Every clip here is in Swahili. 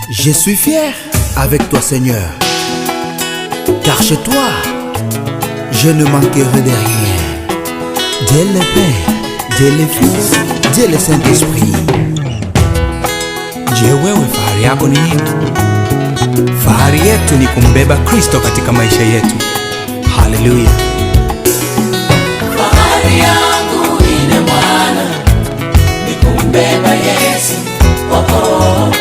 Je suis fier avec toi Seigneur, car chez toi, je ne manquerai de rien. Dieu le Père, Dieu le Fils, Dieu le Saint-Esprit. Je, wewe fahari yako ni nini? Fahari yetu ni kumbeba Kristo katika maisha yetu. Haleluya. Fahari yangu ine Bwana, ni kumbeba Yesu. Oh, oh.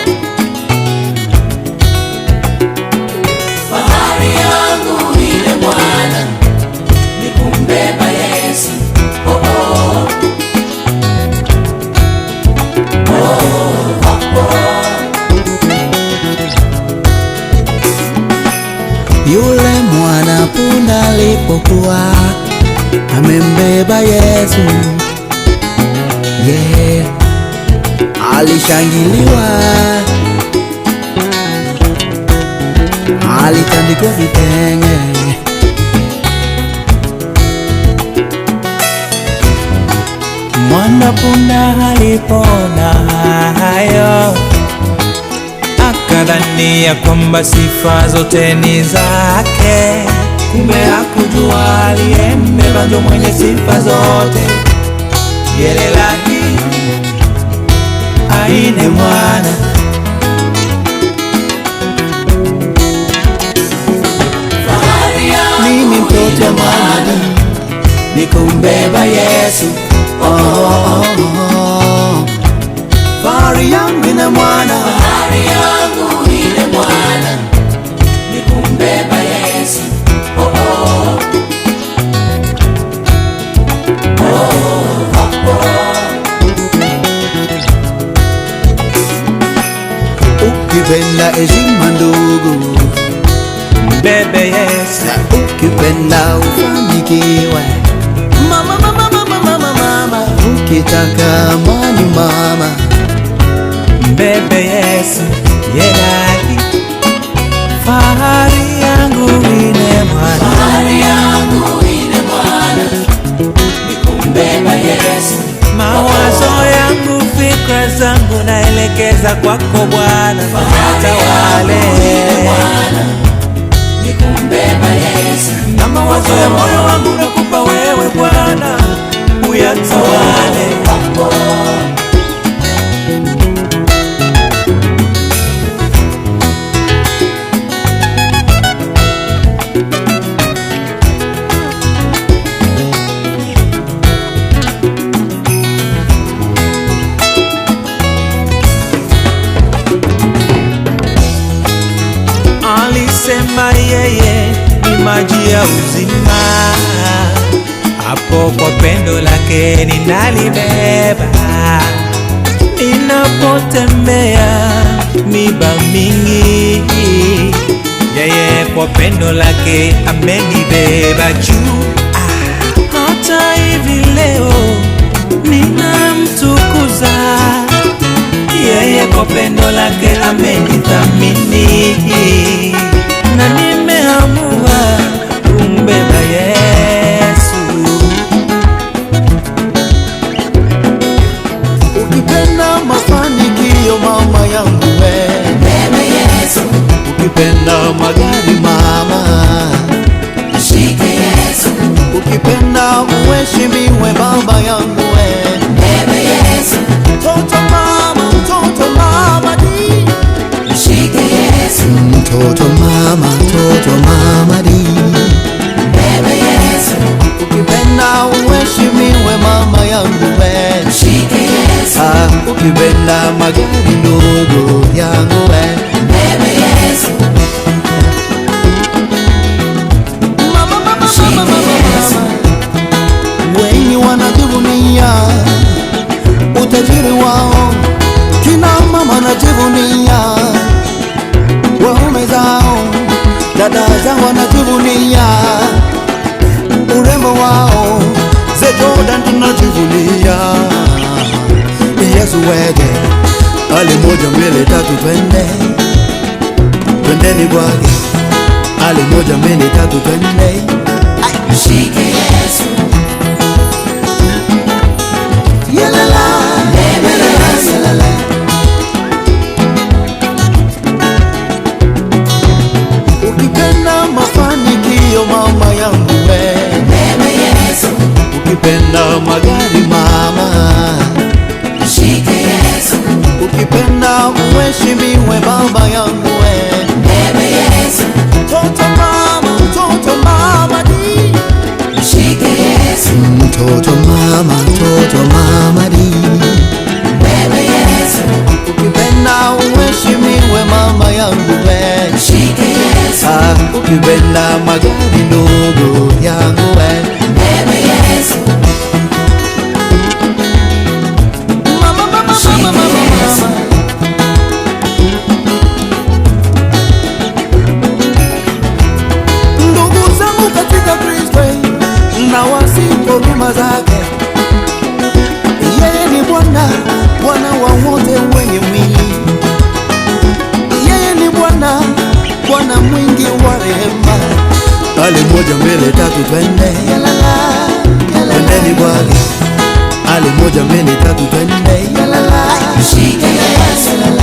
Fahari yangu ine Bwana, ni kumbeba Yesu. Oh, oh. Oh, oh, oh. Yule mwana punda alipokuwa amembeba Yesu, yeah, alishangiliwa, alitandikwa vitenge. Mwana punda alipona hayo, akadhania kwamba sifa zote ni zake. Kumbe hakujua aliyembeba ndio mwenye sifa zote. Yelelaki aine mwana, Fahari Mimi yangu mtoto ine wa Bwana, ni kumbeba Yesu. Oh, oh, oh. fahari yangu ina mwana, Fahari yangu ine Bwana, ni kumbeba Yesu. Oh, oh. ukipenda heshima ndugu, mbebe Yesu. ukipenda ufanikiwe mama, mama, mama, mama, mama, ukitaka amani mama, Mbebe Yesu, yelaki. Fahari yangu ine mwana, Fahari yangu ine Bwana, ni kumbeba Yesu. mawazo yangu, fikra zangu naelekeza kwako Bwana. Tawale Bwana, ni kumbeba Yesu. na mawazo ya moyo wangu nakupa wewe Bwana, uyatawale. Alisema yeye ni maji ya uzima, hapo kwa pendo lake ninalibeba. Ninapotembea miba mingi, yeye kwa pendo lake amenibeba juu. Hata hivi leo ninamtukuza yeye, kwa pendo lake amenithamini, na nimeamua kumbeba Yesu. ukipenda mafanikio mama yangu we, Mbeba Yesu, ukipenda magari mama, shike Yesu. ukipenda uheshimiwe baba yangu we, Mbeba Yesu, mtoto mama di, shike Yesu. mtoto mama di, Mbeba Yesu, ukipenda uheshimiwe mama yangu we, shike Yesu. ukipenda magari ndogo yangu we, Mbeba Yesu, mama, mama, shike mama, Yesu. mama. Wengi wanajivunia utajiri wao, kina mama wanajivunia waume zao, dada zao wanajivunia urembo wao, Jordan tunajivunia. Yesu wege ali moja mbili tatu twende, twendeni kwake, ali moja mbili tatu twende, Shike Yesu, yalala, Mbeba Yesu, yalala. ukipenda uheshimiwe baba yangu we. Bebe Yesu, Mtoto mama di, mshike Yesu. mtoto mama di. Bebe Yesu, Ukipenda uheshimiwe mama yangu we. mshike Yesu. Ukipenda magari ndogo yangu we. Bebe Yesu, Mama. Ndugu zangu katika Kristo na wasipo huruma zake, yeye ni Bwana, Bwana wa wote wenye mwili. Yeye ni Bwana, Bwana mwingi wa rehema. Ale moja mbele tatu twende, twendeni kwake. Ale moja mbele tatu twende, mshike Yesu.